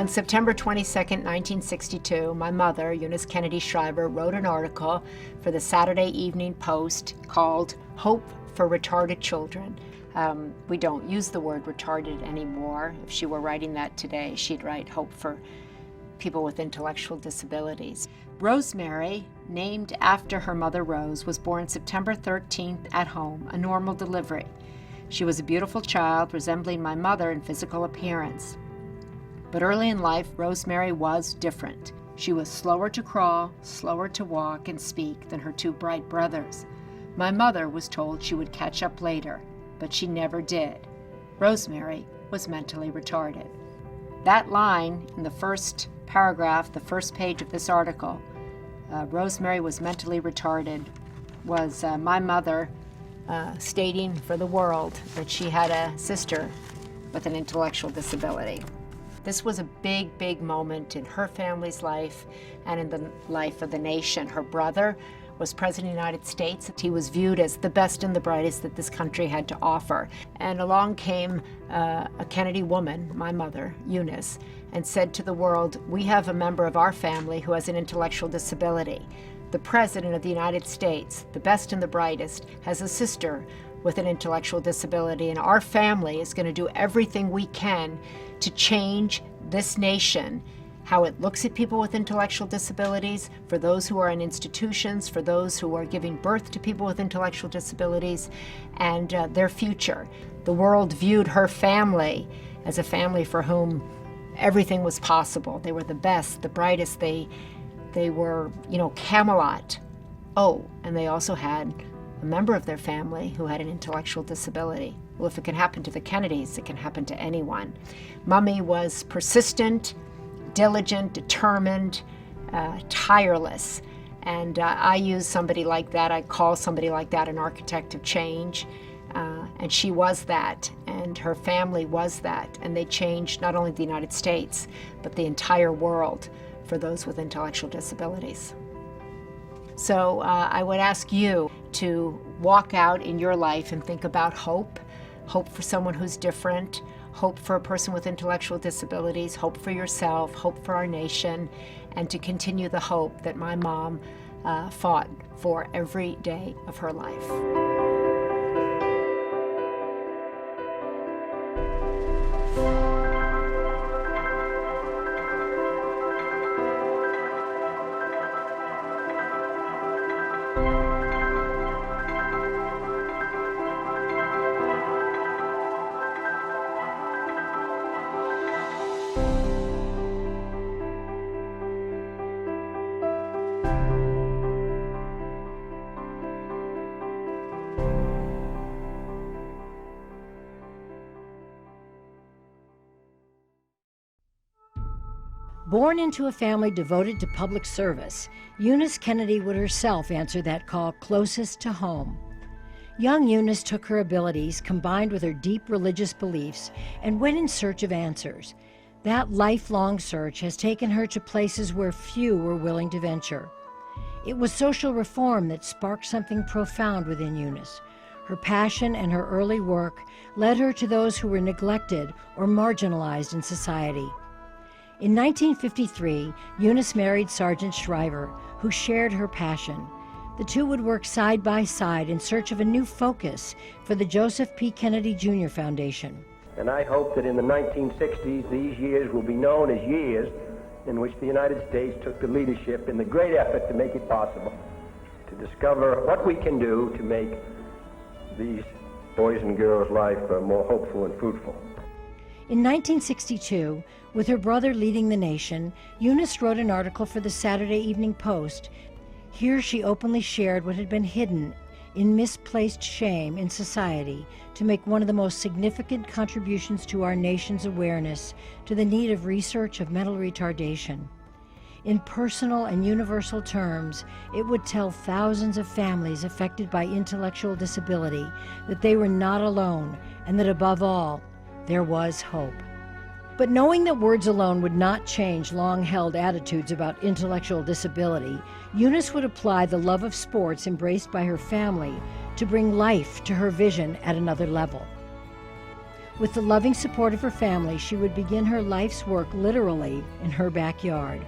On September 22, 1962, my mother, Eunice Kennedy Shriver, wrote an article for the Saturday Evening Post called "Hope for Retarded Children." We don't use the word retarded anymore. If she were writing that today, she'd write "Hope for People with Intellectual Disabilities." Rosemary, named after her mother Rose, was born September 13th at home, a normal delivery. She was a beautiful child, resembling my mother in physical appearance. But early in life, Rosemary was different. She was slower to crawl, slower to walk and speak than her two bright brothers. My mother was told she would catch up later, but she never did. Rosemary was mentally retarded. That line in the first paragraph, the first page of this article, Rosemary was mentally retarded, was my mother stating for the world that she had a sister with an intellectual disability. This was a big, big moment in her family's life and in the life of the nation. Her brother was President of the United States. He was viewed as the best and the brightest that this country had to offer. And along came a Kennedy woman, my mother, Eunice, and said to the world, "We have a member of our family who has an intellectual disability. The President of the United States, the best and the brightest, has a sister with an intellectual disability, and our family is going to do everything we can to change this nation, how it looks at people with intellectual disabilities, for those who are in institutions, for those who are giving birth to people with intellectual disabilities, and their future." The world viewed her family as a family for whom everything was possible. They were the best, the brightest. They were, Camelot. Oh, and they also had a member of their family who had an intellectual disability. Well, if it can happen to the Kennedys, it can happen to anyone. Mommy was persistent, diligent, determined, tireless. And I use somebody like that, I call somebody like that an architect of change. And she was that, and her family was that. And they changed not only the United States, but the entire world for those with intellectual disabilities. So I would ask you to walk out in your life and think about hope for someone who's different, hope for a person with intellectual disabilities, hope for yourself, hope for our nation, and to continue the hope that my mom fought for every day of her life. Born into a family devoted to public service, Eunice Kennedy would herself answer that call closest to home. Young Eunice took her abilities, combined with her deep religious beliefs, and went in search of answers. That lifelong search has taken her to places where few were willing to venture. It was social reform that sparked something profound within Eunice. Her passion and her early work led her to those who were neglected or marginalized in society. In 1953, Eunice married Sergeant Shriver, who shared her passion. The two would work side by side in search of a new focus for the Joseph P. Kennedy Jr. Foundation. And I hope that in the 1960s, these years will be known as years in which the United States took the leadership in the great effort to make it possible to discover what we can do to make these boys' and girls' life more hopeful and fruitful. In 1962, with her brother leading the nation, Eunice wrote an article for the Saturday Evening Post. Here she openly shared what had been hidden in misplaced shame in society to make one of the most significant contributions to our nation's awareness to the need of research of mental retardation. In personal and universal terms, it would tell thousands of families affected by intellectual disability that they were not alone and that above all, there was hope. But knowing that words alone would not change long-held attitudes about intellectual disability, Eunice would apply the love of sports embraced by her family to bring life to her vision at another level. With the loving support of her family, she would begin her life's work literally in her backyard.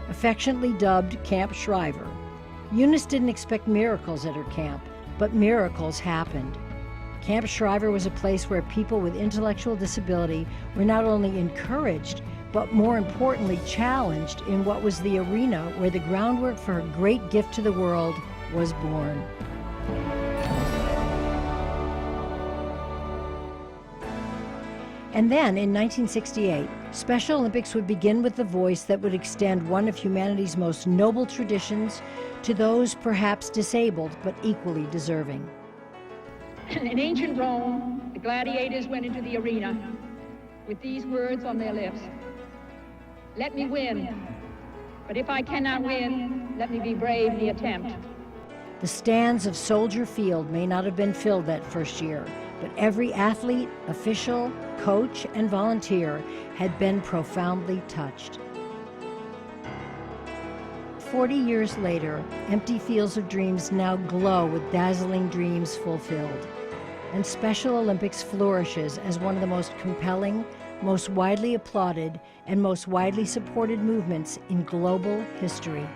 Affectionately dubbed Camp Shriver, Eunice didn't expect miracles at her camp, but miracles happened. Camp Shriver was a place where people with intellectual disability were not only encouraged, but more importantly challenged in what was the arena where the groundwork for her great gift to the world was born. And then, in 1968, Special Olympics would begin with the voice that would extend one of humanity's most noble traditions to those perhaps disabled but equally deserving. In ancient Rome, the gladiators went into the arena with these words on their lips: "Let me win, but if I cannot win, let me be brave in the attempt." The stands of Soldier Field may not have been filled that first year, but every athlete, official, coach, and volunteer had been profoundly touched. 40 years later, empty fields of dreams now glow with dazzling dreams fulfilled. And Special Olympics flourishes as one of the most compelling, most widely applauded, and most widely supported movements in global history.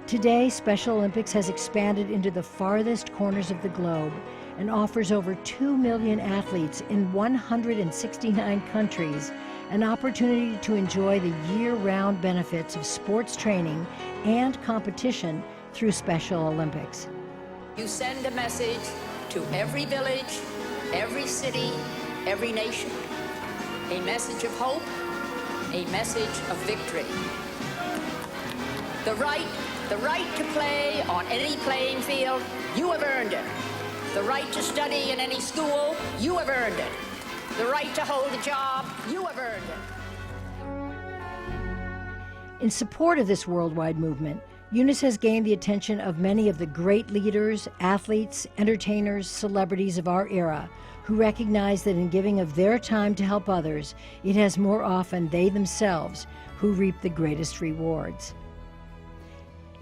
Today, Special Olympics has expanded into the farthest corners of the globe and offers over 2 million athletes in 169 countries an opportunity to enjoy the year-round benefits of sports training and competition through Special Olympics. You send a message to every village, every city, every nation. A message of hope, a message of victory. The right to play on any playing field, you have earned it. The right to study in any school, you have earned it. The right to hold a job, you have earned it. In support of this worldwide movement, Eunice has gained the attention of many of the great leaders, athletes, entertainers, celebrities of our era, who recognize that in giving of their time to help others, it has more often they themselves who reap the greatest rewards.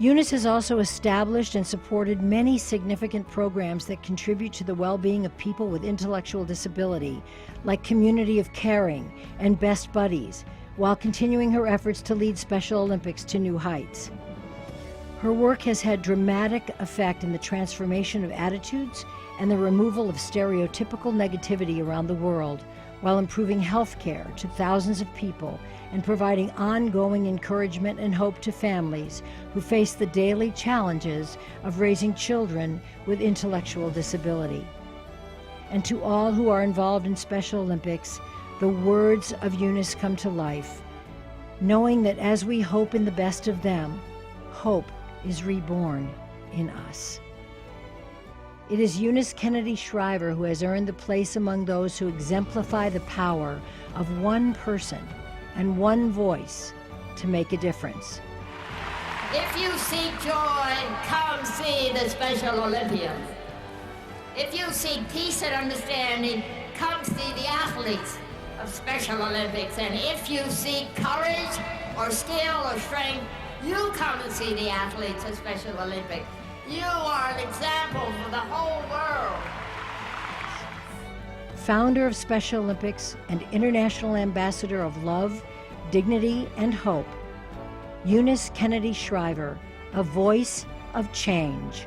Eunice has also established and supported many significant programs that contribute to the well-being of people with intellectual disability, like Community of Caring and Best Buddies, while continuing her efforts to lead Special Olympics to new heights. Her work has had dramatic effect in the transformation of attitudes and the removal of stereotypical negativity around the world, while improving health care to thousands of people and providing ongoing encouragement and hope to families who face the daily challenges of raising children with intellectual disability. And to all who are involved in Special Olympics, the words of Eunice come to life, knowing that as we hope in the best of them, hope is reborn in us. It is Eunice Kennedy Shriver who has earned the place among those who exemplify the power of one person and one voice to make a difference. If you seek joy, come see the Special Olympians. If you seek peace and understanding, come see the athletes of Special Olympics. And if you seek courage or skill or strength, you come and see the athletes of Special Olympics. You are an example for the whole world. Founder of Special Olympics and International Ambassador of Love, Dignity, and Hope, Eunice Kennedy Shriver, a voice of change.